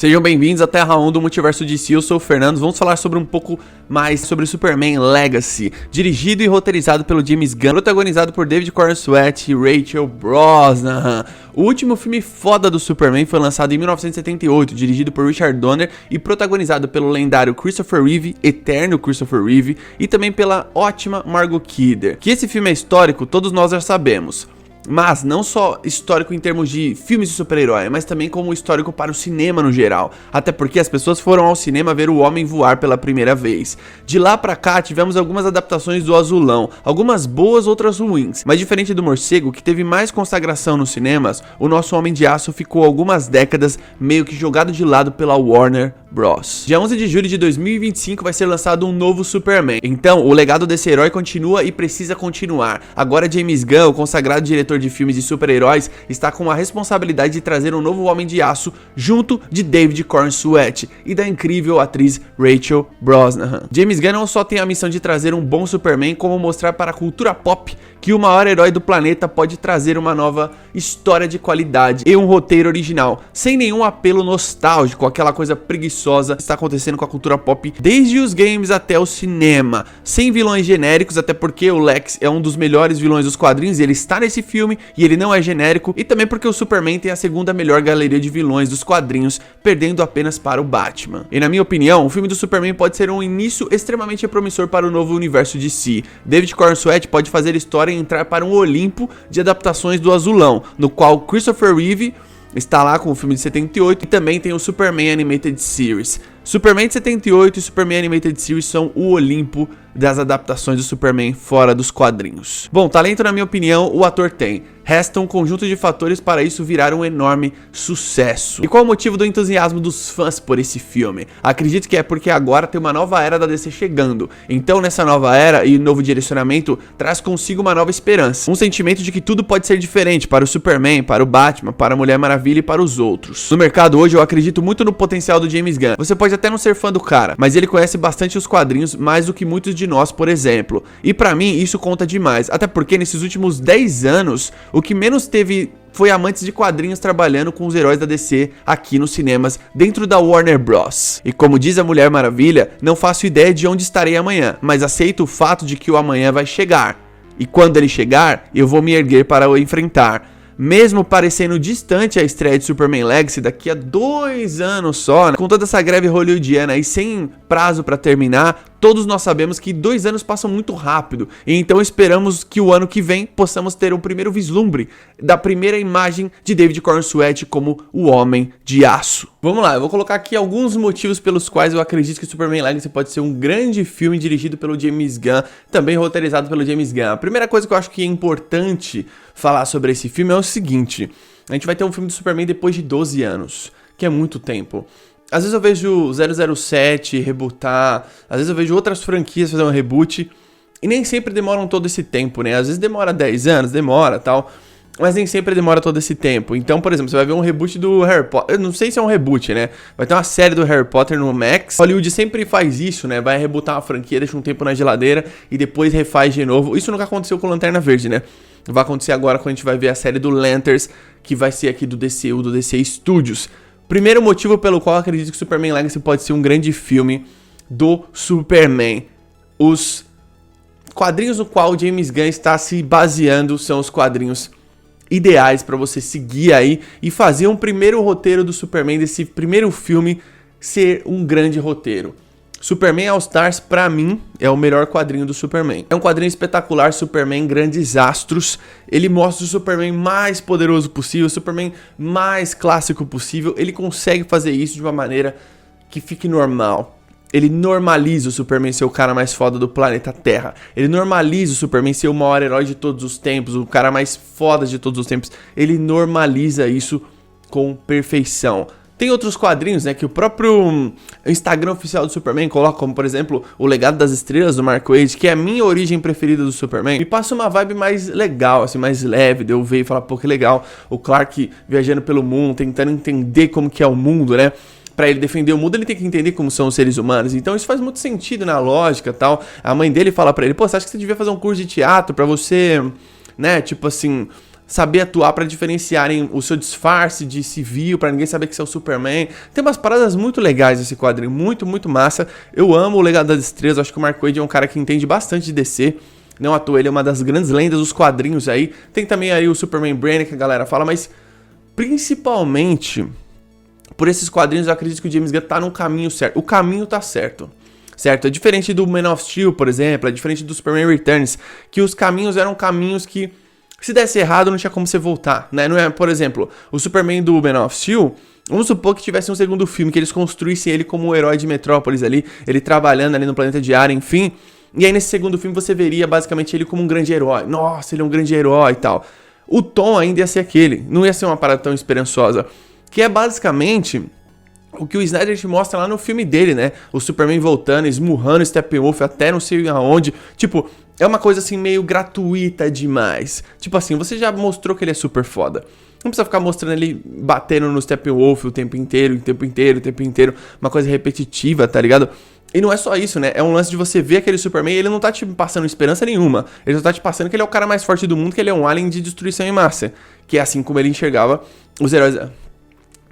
Sejam bem-vindos à Terra 1 do Multiverso DC, eu sou o Fernando. Vamos falar sobre um pouco mais sobre Superman Legacy, dirigido e roteirizado pelo James Gunn, protagonizado por David Corenswet e Rachel Brosnahan. O último filme foda do Superman foi lançado em 1978, dirigido por Richard Donner e protagonizado pelo lendário Christopher Reeve, eterno Christopher Reeve, e também pela ótima Margot Kidder. Que esse filme é histórico, todos nós já sabemos. Mas não só histórico em termos de filmes de super-herói, mas também como histórico para o cinema no geral. Até porque as pessoas foram ao cinema ver o Homem voar pela primeira vez. De lá pra cá tivemos algumas adaptações do Azulão, algumas boas, outras ruins. Mas diferente do Morcego, que teve mais consagração nos cinemas, o nosso Homem de Aço ficou algumas décadas meio que jogado de lado pela Warner Bros. Dia 11 de julho de 2025 vai ser lançado um novo Superman. Então o legado desse herói continua e precisa continuar. Agora James Gunn, o consagrado diretor de filmes de super-heróis, está com a responsabilidade de trazer um novo Homem de Aço junto de David Corenswet e da incrível atriz Rachel Brosnahan. James Gunn não só tem a missão de trazer um bom Superman, como mostrar para a cultura pop que o maior herói do planeta pode trazer uma nova história de qualidade e um roteiro original, sem nenhum apelo nostálgico, aquela coisa preguiçosa que está acontecendo com a cultura pop desde os games até o cinema, sem vilões genéricos, até porque o Lex é um dos melhores vilões dos quadrinhos e ele está nesse filme e ele não é genérico, e também porque o Superman tem a segunda melhor galeria de vilões dos quadrinhos, perdendo apenas para o Batman. E na minha opinião, o filme do Superman pode ser um início extremamente promissor para o novo universo DC. David Corenswet pode fazer história e entrar para um Olimpo de adaptações do Azulão, no qual Christopher Reeve está lá com o filme de 78 e também tem o Superman Animated Series. Superman de 78 e Superman Animated Series são o Olimpo das adaptações do Superman fora dos quadrinhos. Bom, talento na minha opinião o ator tem. Resta um conjunto de fatores para isso virar um enorme sucesso. E qual o motivo do entusiasmo dos fãs por esse filme? Acredito que é porque agora tem uma nova era da DC chegando. Então nessa nova era e novo direcionamento traz consigo uma nova esperança. Um sentimento de que tudo pode ser diferente para o Superman, para o Batman, para a Mulher Maravilha e para os outros. No mercado hoje eu acredito muito no potencial do James Gunn. Você pode até não ser fã do cara, mas ele conhece bastante os quadrinhos, mais do que muitos de nós, por exemplo. E pra mim isso conta demais, até porque nesses últimos 10 anos, o que menos teve foi amantes de quadrinhos trabalhando com os heróis da DC aqui nos cinemas, dentro da Warner Bros. E como diz a Mulher Maravilha, não faço ideia de onde estarei amanhã, mas aceito o fato de que o amanhã vai chegar. E quando ele chegar, eu vou me erguer para o enfrentar. Mesmo parecendo distante a estreia de Superman Legacy daqui a 2 anos só, né? Com toda essa greve hollywoodiana e sem prazo para terminar, todos nós sabemos que 2 anos passam muito rápido, e então esperamos que o ano que vem possamos ter um primeiro vislumbre da primeira imagem de David Corenswet como o Homem de Aço. Vamos lá, eu vou colocar aqui alguns motivos pelos quais eu acredito que Superman Legacy pode ser um grande filme dirigido pelo James Gunn, também roteirizado pelo James Gunn. A primeira coisa que eu acho que é importante falar sobre esse filme é o seguinte: a gente vai ter um filme do Superman depois de 12 anos, que é muito tempo. Às vezes eu vejo 007 rebootar, às vezes eu vejo outras franquias fazer um reboot, e nem sempre demoram todo esse tempo, né? Às vezes demora 10 anos, demora tal, mas nem sempre demora todo esse tempo. Então, por exemplo, você vai ver um reboot do Harry Potter, eu não sei se é um reboot, né? Vai ter uma série do Harry Potter no Max. Hollywood sempre faz isso, né? Vai rebootar uma franquia, deixa um tempo na geladeira e depois refaz de novo. Isso nunca aconteceu com Lanterna Verde, né? Vai acontecer agora quando a gente vai ver a série do Lanterns, que vai ser aqui do DCU, do DC Studios. Primeiro motivo pelo qual eu acredito que Superman Legacy pode ser um grande filme do Superman. Os quadrinhos no qual James Gunn está se baseando são os quadrinhos ideais para você seguir aí e fazer um primeiro roteiro do Superman, desse primeiro filme ser um grande roteiro. Superman All Stars, pra mim, é o melhor quadrinho do Superman. É um quadrinho espetacular, Superman Grandes Astros. Ele mostra o Superman mais poderoso possível, o Superman mais clássico possível. Ele consegue fazer isso de uma maneira que fique normal. Ele normaliza o Superman ser o cara mais foda do planeta Terra. Ele normaliza o Superman ser o maior herói de todos os tempos, o cara mais foda de todos os tempos. Ele normaliza isso com perfeição. Tem outros quadrinhos, né, que o próprio Instagram oficial do Superman coloca, como por exemplo, o Legado das Estrelas do Mark Waid, que é a minha origem preferida do Superman. Me passa uma vibe mais legal, assim, mais leve, de eu ver e falar, pô, que legal, o Clark viajando pelo mundo, tentando entender como que é o mundo, né? Pra ele defender o mundo, ele tem que entender como são os seres humanos. Então isso faz muito sentido na lógica e tal. A mãe dele fala pra ele, pô, você acha que você devia fazer um curso de teatro pra você, né, tipo assim, saber atuar pra diferenciarem o seu disfarce de civil, pra ninguém saber que você é o Superman. Tem umas paradas muito legais esse quadrinho, muito, muito massa. Eu amo o Legado das Estrelas, acho que o Mark Waid é um cara que entende bastante de DC. Não à toa, ele é uma das grandes lendas dos quadrinhos aí. Tem também aí o Superman Brainiac que a galera fala, mas principalmente por esses quadrinhos eu acredito que o James Gunn tá no caminho certo. O caminho tá certo. Certo? É diferente do Man of Steel, por exemplo, é diferente do Superman Returns, que os caminhos eram caminhos que, se desse errado, não tinha como você voltar, né? Não é, por exemplo, o Superman do Man of Steel, vamos supor que tivesse um segundo filme, que eles construíssem ele como o herói de Metrópolis ali, ele trabalhando ali no planeta de Ara, enfim. E aí nesse segundo filme você veria basicamente ele como um grande herói. Nossa, ele é um grande herói e tal. O tom ainda ia ser aquele, não ia ser uma parada tão esperançosa, que é basicamente o que o Snyder te mostra lá no filme dele, né? O Superman voltando, esmurrando o Steppenwolf até não sei aonde. Tipo, é uma coisa assim meio gratuita demais. Tipo assim, você já mostrou que ele é super foda. Não precisa ficar mostrando ele batendo no Steppenwolf o tempo inteiro, o tempo inteiro, o tempo inteiro. Uma coisa repetitiva, tá ligado? E não é só isso, né? É um lance de você ver aquele Superman e ele não tá te passando esperança nenhuma. Ele só tá te passando que ele é o cara mais forte do mundo, que ele é um alien de destruição em massa. Que é assim como ele enxergava os heróis...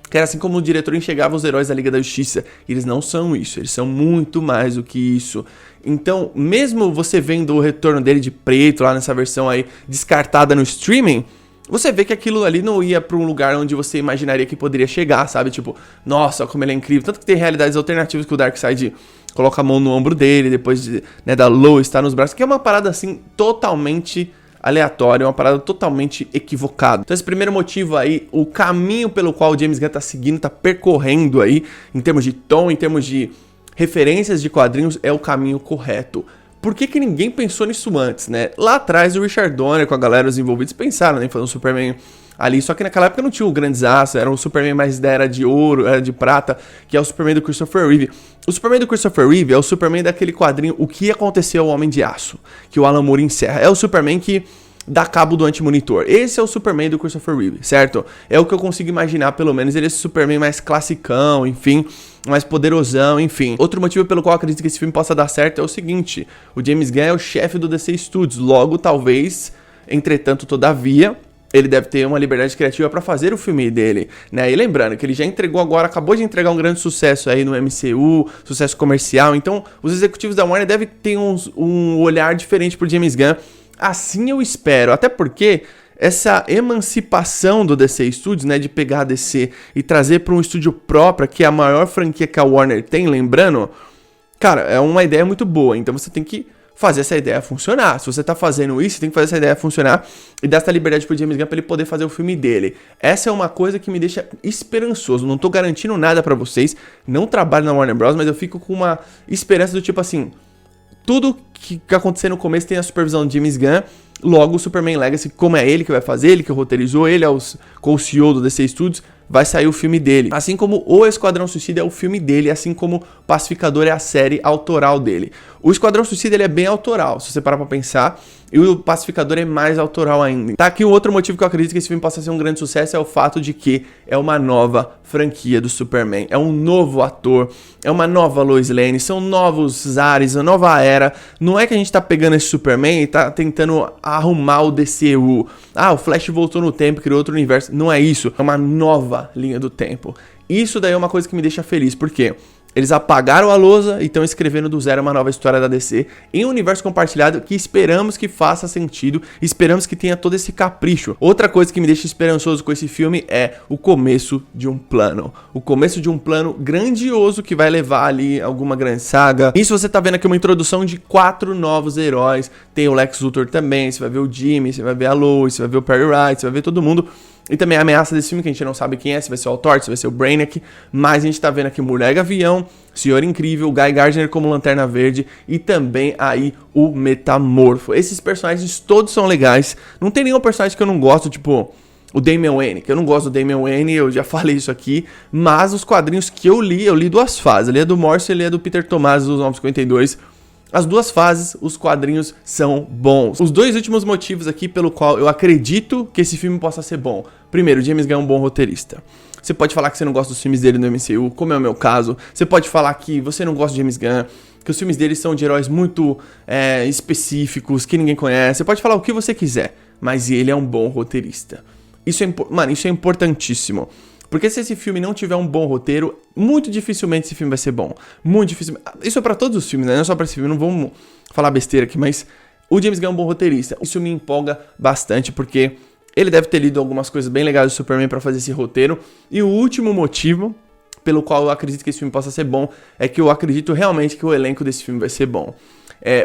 Que era assim como o diretor enxergava os heróis da Liga da Justiça. Eles não são isso, eles são muito mais do que isso. Então, mesmo você vendo o retorno dele de preto lá nessa versão aí descartada no streaming, você vê que aquilo ali não ia pra um lugar onde você imaginaria que poderia chegar, sabe? Tipo, nossa, como ele é incrível. Tanto que tem realidades alternativas que o Darkseid coloca a mão no ombro dele, depois de, né, da Lois estar nos braços, que é uma parada assim totalmente aleatório, é uma parada totalmente equivocada. Então esse primeiro motivo aí, o caminho pelo qual o James Gunn tá seguindo, tá percorrendo aí, em termos de tom, em termos de referências de quadrinhos, é o caminho correto. Por que que ninguém pensou nisso antes, né? Lá atrás o Richard Donner com a galera, os envolvidos, pensaram, né, fazer um Superman ali, só que naquela época não tinha o grande aço, era um Superman mais da era de ouro, era de prata, que é o Superman do Christopher Reeve. O Superman do Christopher Reeve é o Superman daquele quadrinho O Que Aconteceu ao Homem de Aço, que o Alan Moore encerra. É o Superman que dá cabo do anti-monitor. Esse é o Superman do Christopher Reeve, certo? É o que eu consigo imaginar, pelo menos, ele é esse Superman mais classicão, enfim, mais poderosão, enfim. Outro motivo pelo qual eu acredito que esse filme possa dar certo é o seguinte: o James Gunn é o chefe do DC Studios, logo, talvez, entretanto, todavia, ele deve ter uma liberdade criativa pra fazer o filme dele, né? E lembrando que ele já entregou agora, acabou de entregar um grande sucesso aí no MCU, sucesso comercial. Então, os executivos da Warner devem ter um olhar diferente pro James Gunn. Assim eu espero, até porque essa emancipação do DC Studios, né, de pegar a DC e trazer para um estúdio próprio, que é a maior franquia que a Warner tem, lembrando, cara, é uma ideia muito boa. Então você tem que fazer essa ideia funcionar. Se você tá fazendo isso, você tem que fazer essa ideia funcionar e dar essa liberdade pro James Gunn pra ele poder fazer o filme dele. Essa é uma coisa que me deixa esperançoso. Não tô garantindo nada pra vocês, não trabalho na Warner Bros, mas eu fico com uma esperança do tipo assim, tudo que acontecer no começo tem a supervisão de James Gunn. Logo, o Superman Legacy, como é ele que vai fazer, ele que roteirizou, ele é o co-CEO do DC Studios, vai sair o filme dele. Assim como o Esquadrão Suicida é o filme dele, assim como Pacificador é a série autoral dele. O Esquadrão Suicida ele é bem autoral, se você parar pra pensar, e o Pacificador é mais autoral ainda. Tá aqui um outro motivo que eu acredito que esse filme possa ser um grande sucesso, é o fato de que é uma nova franquia do Superman, é um novo ator, é uma nova Lois Lane, são novos ares, uma nova era. Não é que a gente tá pegando esse Superman e tá tentando arrumar o DCU. Ah, o Flash voltou no tempo, criou outro universo. Não é isso, é uma nova linha do tempo. Isso daí é uma coisa que me deixa feliz, porque eles apagaram a lousa e estão escrevendo do zero uma nova história da DC em um universo compartilhado que esperamos que faça sentido, esperamos que tenha todo esse capricho. Outra coisa que me deixa esperançoso com esse filme é o começo de um plano. O começo de um plano grandioso que vai levar ali alguma grande saga. Isso você tá vendo aqui uma introdução de 4 novos heróis. Tem o Lex Luthor também, você vai ver o Jimmy, você vai ver a Lois, você vai ver o Perry Wright, você vai ver todo mundo. E também a ameaça desse filme, que a gente não sabe quem é, se vai ser o Thor, se vai ser o Brainiac. Mas a gente tá vendo aqui Mulher Gavião, Senhor Incrível, Guy Gardner como Lanterna Verde e também aí o Metamorfo. Esses personagens todos são legais. Não tem nenhum personagem que eu não gosto, tipo o Damian Wayne, que eu não gosto do Damian Wayne, eu já falei isso aqui. Mas os quadrinhos que eu li 2 fases. Eu li a do Morrison e li a do Peter Tomasi dos 952. As 2 fases, os quadrinhos são bons. Os 2 últimos motivos aqui pelo qual eu acredito que esse filme possa ser bom. Primeiro, o James Gunn é um bom roteirista. Você pode falar que você não gosta dos filmes dele no MCU, como é o meu caso. Você pode falar que você não gosta de James Gunn, que os filmes dele são de heróis muito específicos, que ninguém conhece. Você pode falar o que você quiser, mas ele é um bom roteirista. Isso é importantíssimo. Porque se esse filme não tiver um bom roteiro, muito dificilmente esse filme vai ser bom. Muito dificilmente. Isso é pra todos os filmes, né? Não é só pra esse filme, não vamos falar besteira aqui, mas o James Gunn é um bom roteirista. Isso me empolga bastante, porque ele deve ter lido algumas coisas bem legais do Superman pra fazer esse roteiro. E o último motivo pelo qual eu acredito que esse filme possa ser bom é que eu acredito realmente que o elenco desse filme vai ser bom.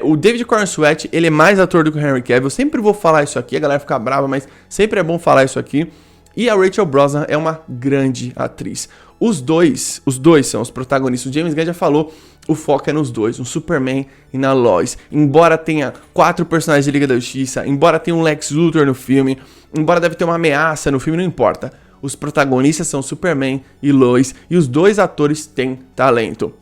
O David Corenswet, ele é mais ator do que o Henry Cavill. Eu sempre vou falar isso aqui, a galera fica brava, mas sempre é bom falar isso aqui. E a Rachel Brosnahan é uma grande atriz. Os dois são os protagonistas. O James Gunn já falou, o foco é nos dois, no Superman e na Lois. Embora tenha 4 personagens de Liga da Justiça, embora tenha um Lex Luthor no filme, embora deve ter uma ameaça no filme, não importa. Os protagonistas são Superman e Lois, e os dois atores têm talento.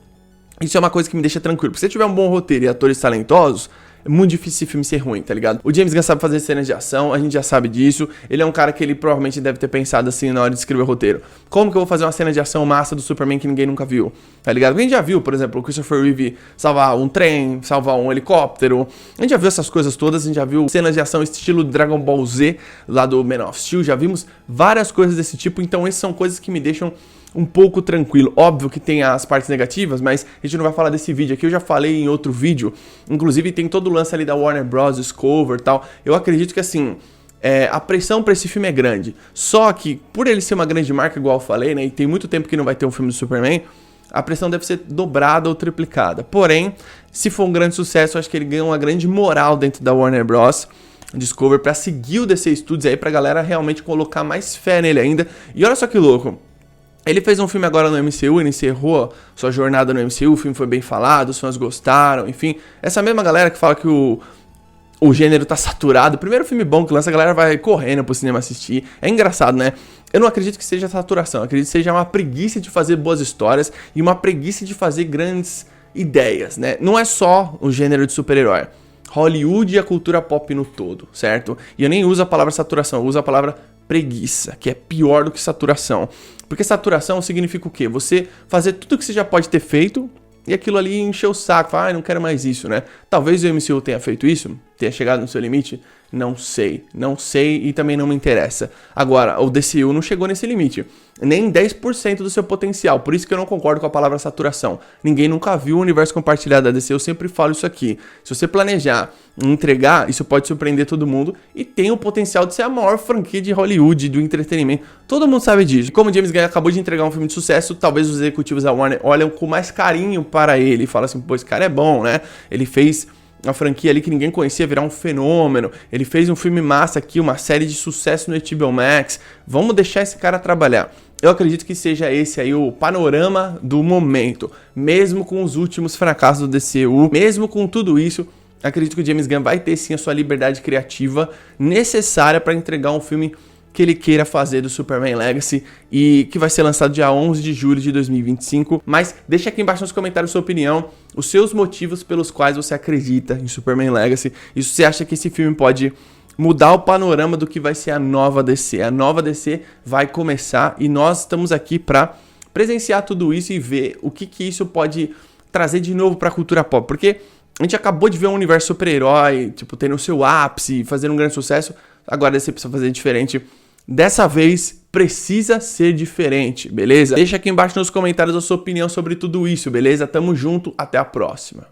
Isso é uma coisa que me deixa tranquilo, porque se tiver um bom roteiro e atores talentosos, é muito difícil esse filme ser ruim, tá ligado? O James Gunn sabe fazer cenas de ação, a gente já sabe disso. Ele é um cara que ele provavelmente deve ter pensado assim na hora de escrever o roteiro. Como que eu vou fazer uma cena de ação massa do Superman que ninguém nunca viu? Tá ligado? A gente já viu, por exemplo, o Christopher Reeve salvar um trem, salvar um helicóptero. A gente já viu essas coisas todas, a gente já viu cenas de ação estilo Dragon Ball Z, lá do Man of Steel. Já vimos várias coisas desse tipo, então essas são coisas que me deixam um pouco tranquilo. Óbvio que tem as partes negativas, mas a gente não vai falar desse vídeo aqui. Eu já falei em outro vídeo. Inclusive tem todo o lance ali da Warner Bros, Discover e tal. Eu acredito que assim, a pressão pra esse filme é grande. Só que, por ele ser uma grande marca, igual eu falei, né, e tem muito tempo que não vai ter um filme do Superman, a pressão deve ser dobrada ou triplicada. Porém, se for um grande sucesso, eu acho que ele ganha uma grande moral dentro da Warner Bros, Discover, pra seguir o DC Studios aí, pra galera realmente colocar mais fé nele ainda. E olha só que louco. Ele fez um filme agora no MCU, ele encerrou sua jornada no MCU, o filme foi bem falado, os fãs gostaram, enfim. Essa mesma galera que fala que o gênero tá saturado, o primeiro filme bom que lança, a galera vai correndo pro cinema assistir. É engraçado, né? Eu não acredito que seja saturação, eu acredito que seja uma preguiça de fazer boas histórias e uma preguiça de fazer grandes ideias, né? Não é só o gênero de super-herói. Hollywood e a cultura pop no todo, certo? E eu nem uso a palavra saturação, eu uso a palavra preguiça, que é pior do que saturação. Porque saturação significa o quê? Você fazer tudo que você já pode ter feito e aquilo ali encher o saco, falar, não quero mais isso, né? Talvez o MCU tenha feito isso, tenha chegado no seu limite, não sei e também não me interessa. Agora, o DCU não chegou nesse limite, nem 10% do seu potencial, por isso que eu não concordo com a palavra saturação. Ninguém nunca viu o universo compartilhado da DC, eu sempre falo isso aqui. Se você planejar entregar, isso pode surpreender todo mundo e tem o potencial de ser a maior franquia de Hollywood, do entretenimento. Todo mundo sabe disso. Como o James Gunn acabou de entregar um filme de sucesso, talvez os executivos da Warner olham com mais carinho para ele e falam assim, pô, esse cara é bom, né? Ele fez uma franquia ali que ninguém conhecia virar um fenômeno. Ele fez um filme massa aqui, uma série de sucesso no HBO Max. Vamos deixar esse cara trabalhar. Eu acredito que seja esse aí o panorama do momento. Mesmo com os últimos fracassos do DCU, mesmo com tudo isso, acredito que o James Gunn vai ter sim a sua liberdade criativa necessária para entregar um filme que ele queira fazer do Superman Legacy e que vai ser lançado dia 11 de julho de 2025. Mas deixa aqui embaixo nos comentários a sua opinião, os seus motivos pelos quais você acredita em Superman Legacy e se você acha que esse filme pode mudar o panorama do que vai ser a nova DC. A nova DC vai começar e nós estamos aqui para presenciar tudo isso e ver o que isso pode trazer de novo para a cultura pop. Porque a gente acabou de ver um universo super-herói, tipo, tendo o seu ápice, fazendo um grande sucesso. Agora você precisa fazer diferente. Dessa vez, precisa ser diferente, beleza? Deixa aqui embaixo nos comentários a sua opinião sobre tudo isso, beleza? Tamo junto, até a próxima.